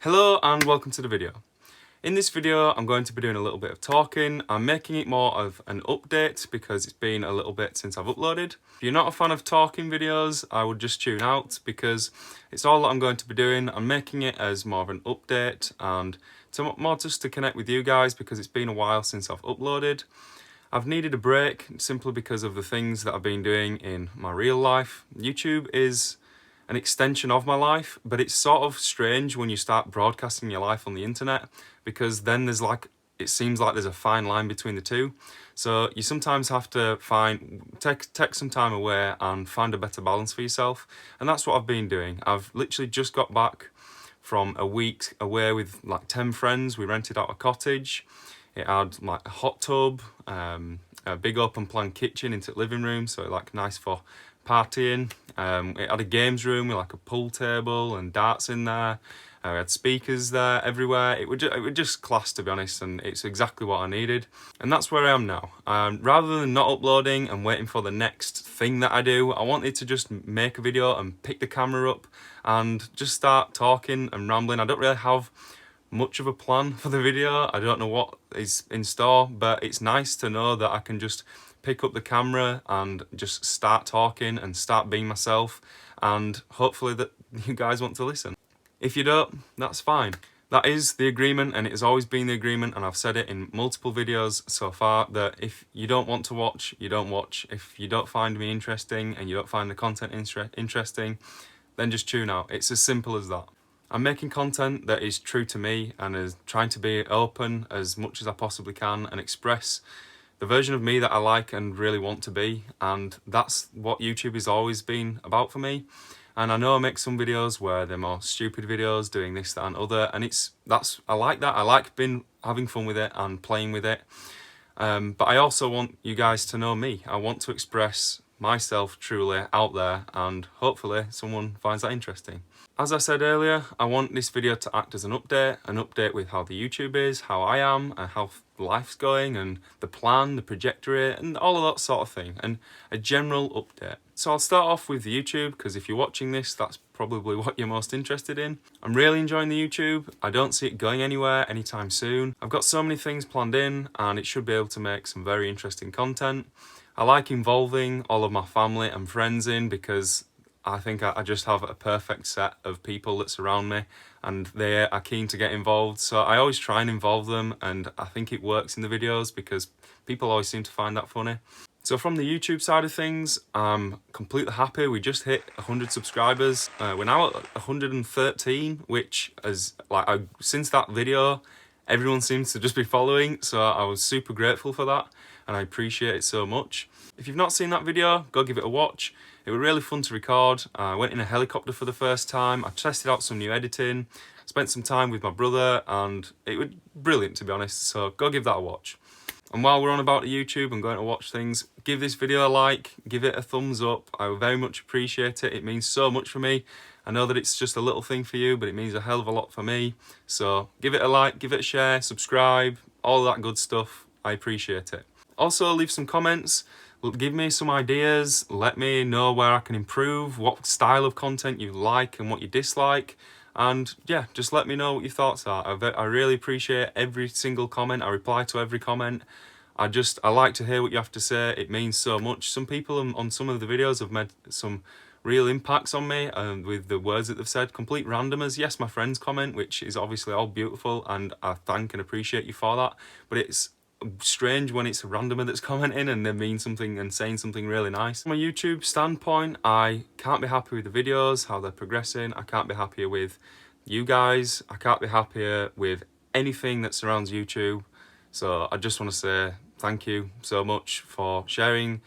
Hello and welcome to the video. In this video I'm going to be doing a little bit of talking. I'm making it more of an update because it's been a little bit since I've uploaded. If you're not a fan of talking videos, I would just tune out because it's all that I'm going to be doing. I'm making it as more of an update and more just to connect with you guys because it's been a while since I've uploaded. I've needed a break simply because of the things that I've been doing in my real life. YouTube is an extension of my life, but it's sort of strange when you start broadcasting your life on the internet because then it seems like there's a fine line between the two. So you sometimes have to take some time away and find a better balance for yourself. And that's what I've been doing. I've literally just got back from a week away with like 10 friends. We rented out a cottage. It had like a hot tub, a big open plan kitchen into the living room, so like nice for partying. It had a games room with like a pool table and darts in there. We had speakers there everywhere. It would just class, to be honest, and it's exactly what I needed. And that's where I am now. Rather than not uploading and waiting for the next thing that I do, I wanted to just make a video and pick the camera up and just start talking and rambling. I don't really have much of a plan for the video. I don't know what is in store, but it's nice to know that I can just pick up the camera and just start talking and start being myself, and hopefully that you guys want to listen. If you don't, that's fine. That is the agreement, and it has always been the agreement, and I've said it in multiple videos so far, that if you don't want to watch, you don't watch. If you don't find me interesting and you don't find the content interesting, then just tune out. It's as simple as that. I'm making content that is true to me and is trying to be open as much as I possibly can and express the version of me that I like and really want to be, and that's what YouTube has always been about for me. And I know I make some videos where they're more stupid videos, doing this, that and other, and I like that. I like having fun with it and playing with it. But I also want you guys to know me. I want to express myself truly out there, and hopefully someone finds that interesting. As I said earlier, I want this video to act as an update with how the YouTube is, how I am, and how life's going, and the plan, the trajectory, and all of that sort of thing, and a general update. So I'll start off with the YouTube, because if you're watching this, that's probably what you're most interested in. I'm really enjoying the YouTube. I don't see it going anywhere anytime soon. I've got so many things planned in, and it should be able to make some very interesting content. I like involving all of my family and friends in because I think I just have a perfect set of people that surround me and they are keen to get involved. So I always try and involve them, and I think it works in the videos because people always seem to find that funny. So from the YouTube side of things, I'm completely happy. We just hit 100 subscribers. We're now at 113, which is since that video, everyone seems to just be following. So I was super grateful for that, and I appreciate it so much. If you've not seen that video, go give it a watch. It was really fun to record. I went in a helicopter for the first time. I tested out some new editing, spent some time with my brother, and it was brilliant, to be honest. So go give that a watch. And while we're on about the YouTube and going to watch things, give this video a like, give it a thumbs up. I would very much appreciate it. It means so much for me. I know that it's just a little thing for you, but it means a hell of a lot for me. So give it a like, give it a share, subscribe, all that good stuff. I appreciate it. Also, leave some comments. Give me some ideas, let me know where I can improve, what style of content you like and what you dislike, and yeah, just let me know what your thoughts are. I really appreciate every single comment. I reply to every comment. I like to hear what you have to say. It means so much. Some people on some of the videos have made some real impacts on me with the words that they've said. Complete randomers. Yes, my friends comment, which is obviously all beautiful, and I thank and appreciate you for that, but it's strange when it's a randomer that's commenting and they mean something and saying something really nice. From a YouTube standpoint, I can't be happy with the videos, how they're progressing. I can't be happier with you guys. I can't be happier with anything that surrounds YouTube. So I just want to say thank you so much for sharing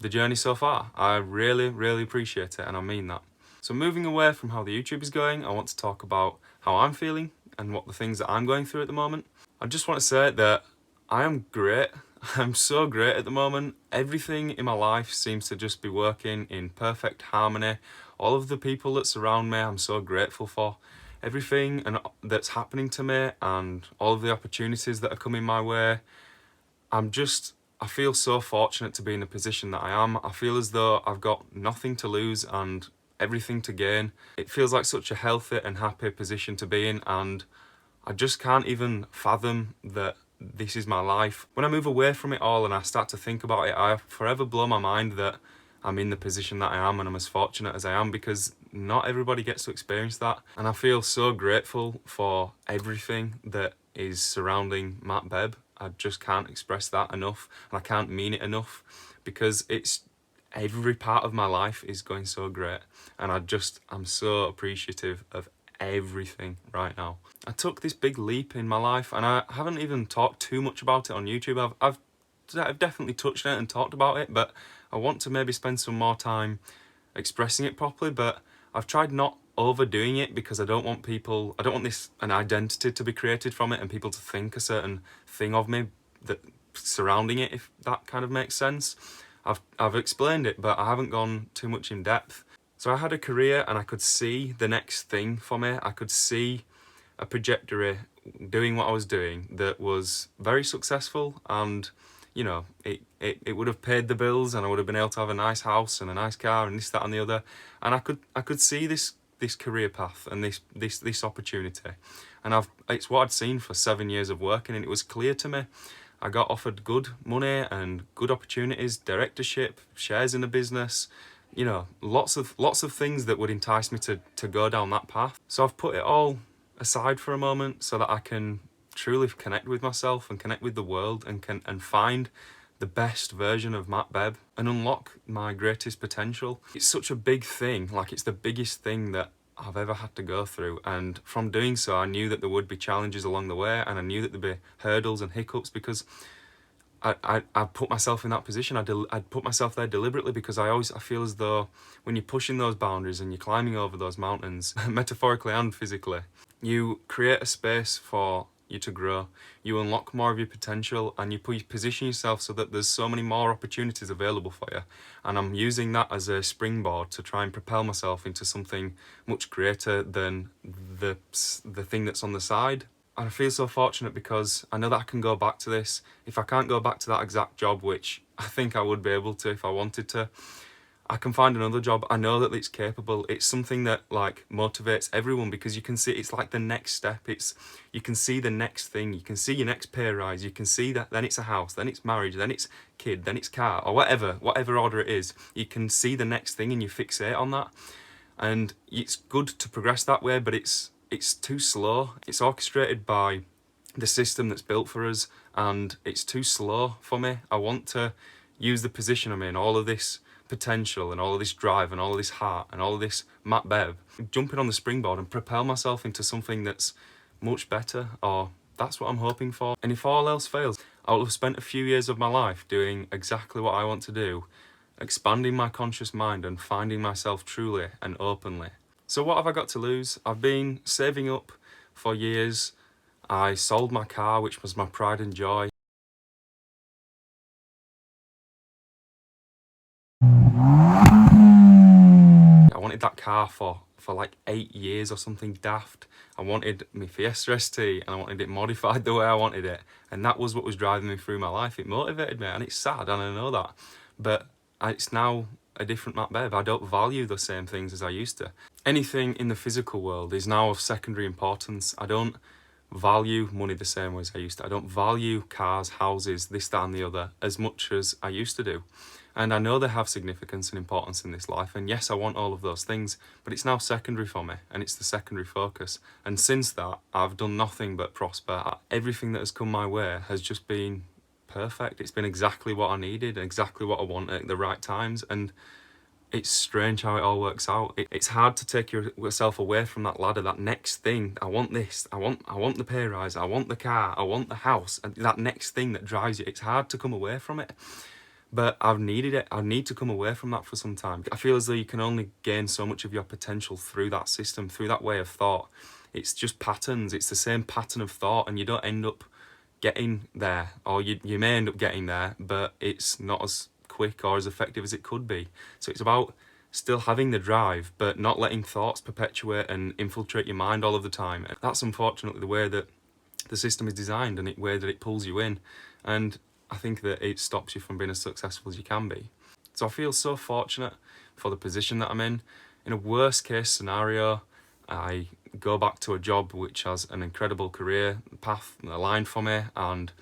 the journey so far. I really, really appreciate it, and I mean that. So moving away from how the YouTube is going, I want to talk about how I'm feeling and what the things that I'm going through at the moment. I just want to say that I am great. I'm so great at the moment. Everything in my life seems to just be working in perfect harmony. All of the people that surround me, I'm so grateful for. Everything that's happening to me and all of the opportunities that are coming my way. I feel so fortunate to be in the position that I am. I feel as though I've got nothing to lose and everything to gain. It feels like such a healthy and happy position to be in, and I just can't even fathom that this is my life. When I move away from it all and I start to think about it, I forever blow my mind that I'm in the position that I am and I'm as fortunate as I am, because not everybody gets to experience that. And I feel so grateful for everything that is surrounding Matt Bebb. I just can't express that enough, and I can't mean it enough, because it's every part of my life is going so great, and I'm so appreciative of everything right now. I took this big leap in my life, and I haven't even talked too much about it on YouTube. I've definitely touched on it and talked about it, but I want to maybe spend some more time expressing it properly. But I've tried not overdoing it, because I don't want an identity to be created from it and people to think a certain thing of me that surrounding it, if that kind of makes sense. I've explained it, but I haven't gone too much in depth. So I had a career and I could see the next thing for me. I could see a trajectory doing what I was doing that was very successful, and you know, it would have paid the bills, and I would have been able to have a nice house and a nice car and this, that and the other. And I could see this career path and this opportunity. And it's what I'd seen for 7 years of working, and it was clear to me. I got offered good money and good opportunities, directorship, shares in a business, you know, lots of things that would entice me to go down that path. So I've put it all aside for a moment so that I can truly connect with myself and connect with the world, and find the best version of Matt Bebb and unlock my greatest potential. It's such a big thing, like it's the biggest thing that I've ever had to go through, and from doing so I knew that there would be challenges along the way, and I knew that there'd be hurdles and hiccups, because I put myself in that position. I'd put myself there deliberately, because I feel as though when you're pushing those boundaries and you're climbing over those mountains, metaphorically and physically, you create a space for you to grow, you unlock more of your potential, and you position yourself so that there's so many more opportunities available for you. And I'm using that as a springboard to try and propel myself into something much greater than the thing that's on the side. And I feel so fortunate, because I know that I can go back to this. If I can't go back to that exact job, which I think I would be able to if I wanted to, I can find another job. I know that it's capable. It's something that like motivates everyone, because you can see it's like the next step. You can see the next thing. You can see your next pay rise. You can see that then it's a house, then it's marriage, then it's kid, then it's car, or whatever order it is. You can see the next thing and you fixate on that. And it's good to progress that way, but it's too slow. It's orchestrated by the system that's built for us, and it's too slow for me. I want to use the position I'm in, all of this potential and all of this drive and all of this heart and all of this Matt Bebb, jumping on the springboard and propel myself into something that's much better, or that's what I'm hoping for. And if all else fails, I will have spent a few years of my life doing exactly what I want to do, expanding my conscious mind and finding myself truly and openly. So what have I got to lose? I've been saving up for years. I sold my car, which was my pride and joy. I wanted that car for like 8 years or something daft. I wanted my Fiesta ST, and I wanted it modified the way I wanted it. And that was what was driving me through my life. It motivated me, and it's sad, and I know that. But it's now a different Matt Bebb. I don't value the same things as I used to. Anything in the physical world is now of secondary importance. I don't value money the same way as I used to. I don't value cars, houses, this, that and the other as much as I used to do. And I know they have significance and importance in this life, and yes, I want all of those things, but it's now secondary for me, and it's the secondary focus. And since that, I've done nothing but prosper. Everything that has come my way has just been perfect. It's been exactly what I needed, exactly what I wanted at the right times, and it's strange how it all works out. It's hard to take yourself away from that ladder, that next thing. I want this, I want the pay rise, I want the car, I want the house, and that next thing that drives you. It's hard to come away from it. But I've needed it. I need to come away from that for some time. I feel as though you can only gain so much of your potential through that system, through that way of thought. It's just patterns. It's the same pattern of thought, and you don't end up getting there, or you may end up getting there, but it's not as quick or as effective as it could be. So it's about still having the drive, but not letting thoughts perpetuate and infiltrate your mind all of the time. That's unfortunately the way that the system is designed, and the way that it pulls you in. And I think that it stops you from being as successful as you can be. So I feel so fortunate for the position that I'm in. In a worst case scenario, I go back to a job which has an incredible career path aligned for me, and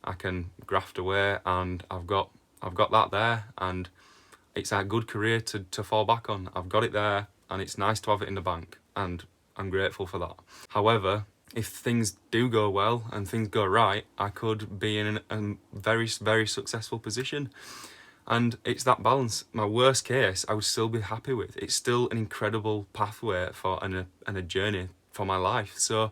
I can graft away, and I've got that there, and it's a good career to fall back on. I've got it there, and it's nice to have it in the bank, and I'm grateful for that. However, if things do go well and things go right, I could be in a very, very successful position. And it's that balance. My worst case, I would still be happy with. It's still an incredible pathway and a journey for my life. So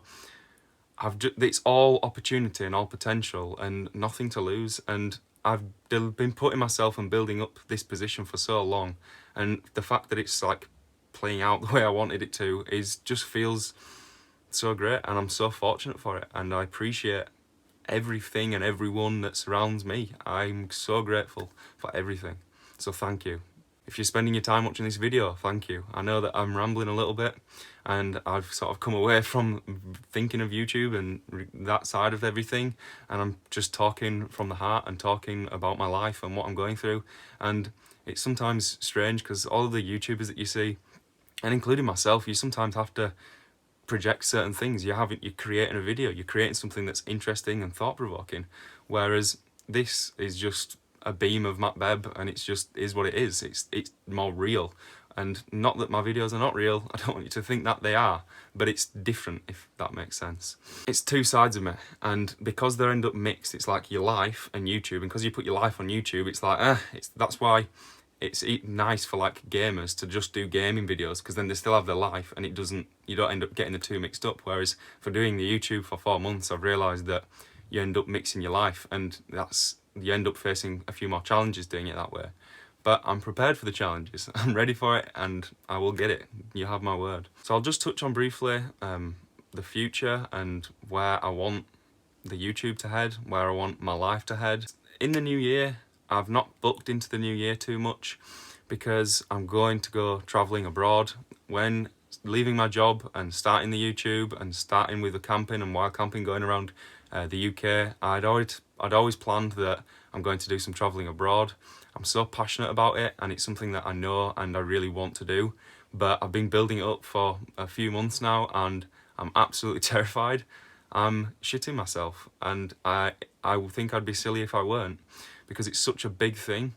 it's all opportunity and all potential and nothing to lose. And I've been putting myself and building up this position for so long, and the fact that it's like playing out the way I wanted it to just feels so great, and I'm so fortunate for it, and I appreciate everything and everyone that surrounds me. I'm so grateful for everything. So thank you. If you're spending your time watching this video, thank you. I know that I'm rambling a little bit, and I've sort of come away from thinking of YouTube and that side of everything, and I'm just talking from the heart and talking about my life and what I'm going through. And it's sometimes strange because all of the YouTubers that you see, and including myself, you sometimes have to project certain things. You're creating a video, you're creating something that's interesting and thought-provoking, whereas this is just a beam of Matt Bebb, and it's just is what it is. It's more real, and not that my videos are not real, I don't want you to think that they are, but it's different, if that makes sense. It's two sides of me, and because they end up mixed, it's like your life and YouTube, and because you put your life on YouTube, it's like that's why it's nice for like gamers to just do gaming videos, because then they still have their life, and you don't end up getting the two mixed up. Whereas for doing the YouTube for 4 months, I've realised that you end up mixing your life, and you end up facing a few more challenges doing it that way. But I'm prepared for the challenges. I'm ready for it, and I will get it. You have my word. So I'll just touch on briefly the future and where I want the YouTube to head, where I want my life to head. In the new year, I've not booked into the new year too much because I'm going to go travelling abroad. When leaving my job and starting the YouTube and starting with the camping and wild camping, going around the UK, I'd always planned that I'm going to do some travelling abroad. I'm so passionate about it, and it's something that I know and I really want to do, but I've been building it up for a few months now, and I'm absolutely terrified. I'm shitting myself, and I think I'd be silly if I weren't, because it's such a big thing,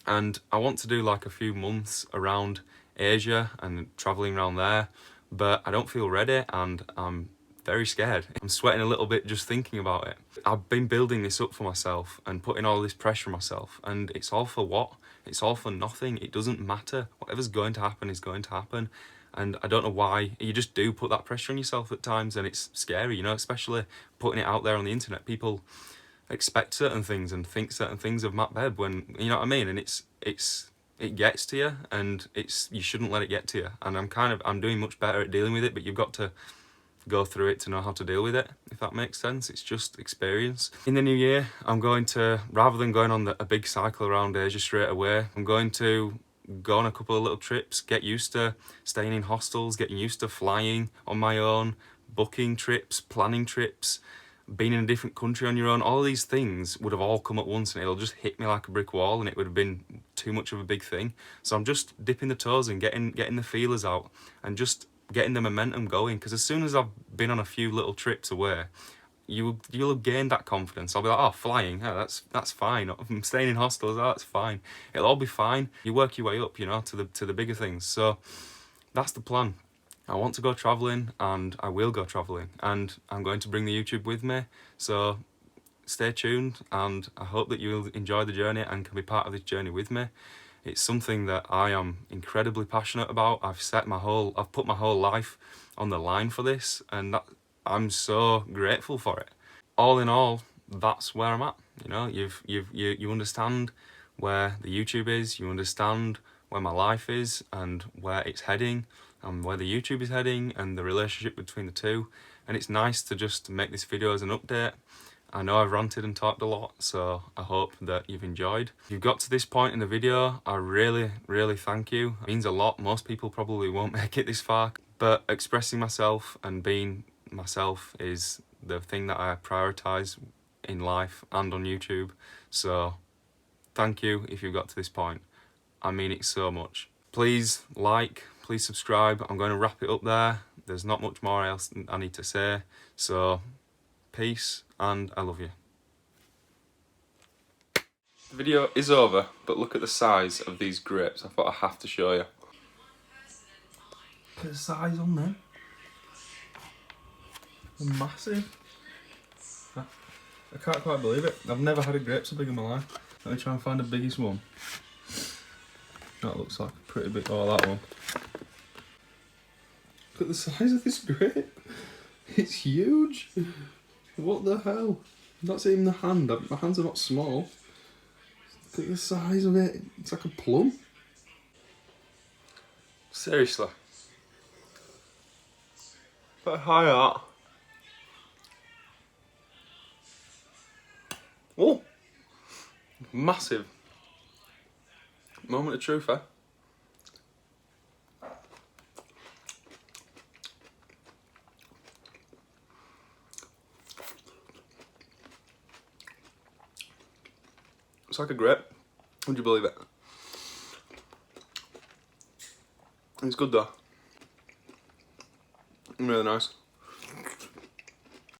and I want to do like a few months around Asia and travelling around there, but I don't feel ready, and I'm very scared. I'm sweating a little bit just thinking about it. I've been building this up for myself and putting all this pressure on myself, and it's all for what? It's all for nothing. It doesn't matter. Whatever's going to happen is going to happen. And I don't know why, you just do put that pressure on yourself at times, and it's scary, you know, especially putting it out there on the internet. People expect certain things and think certain things of Matt Bebb, when, you know what I mean, and it gets to you, and you shouldn't let it get to you. And I'm doing much better at dealing with it, but you've got to go through it to know how to deal with it, if that makes sense. It's just experience. In the new year, I'm going to, rather than going on a big cycle around Asia straight away, I'm going to go on a couple of little trips, get used to staying in hostels, getting used to flying on my own, booking trips, planning trips, being in a different country on your own. All these things would have all come at once, and it'll just hit me like a brick wall, and it would have been too much of a big thing. So I'm just dipping the toes and getting the feelers out and just getting the momentum going, because as soon as I've been on a few little trips away, you'll have gained that confidence. I'll be like, oh, flying, yeah, that's fine. I'm staying in hostels, oh, that's fine. It'll all be fine. You work your way up, you know, to the bigger things. So that's the plan. I want to go travelling, and I will go travelling, and I'm going to bring the YouTube with me. So stay tuned, and I hope that you'll enjoy the journey and can be part of this journey with me. It's something that I am incredibly passionate about. I've put my whole life on the line for this, and I'm so grateful for it. All in all, that's where I'm at. You know, you understand where the YouTube is, you understand where my life is and where it's heading, and where the YouTube is heading, and the relationship between the two. And it's nice to just make this video as an update. I know I've ranted and talked a lot, so I hope that you've enjoyed. If you've got to this point in the video, I really, really thank you. It means a lot. Most people probably won't make it this far, but expressing myself and being myself is the thing that I prioritise in life and on YouTube. So thank you if you've got to this point. I mean it so much. Please like, please subscribe. I'm going to wrap it up there. There's not much more else I need to say. So, peace, and I love you. The video is over, but look at the size of these grapes. I thought I have to show you. Look at the size on them. They're massive. I can't quite believe it. I've never had a grape so big in my life. Let me try and find the biggest one. That looks like a pretty big. Oh, that one. Look at the size of this grape. It's huge. What the hell? That's even the hand. My hands are not small. Look at the size of it. It's like a plum. Seriously. But high art. Oh! Massive. Moment of truth, eh? It's like a grape. Would you believe it? It's good though. Really nice.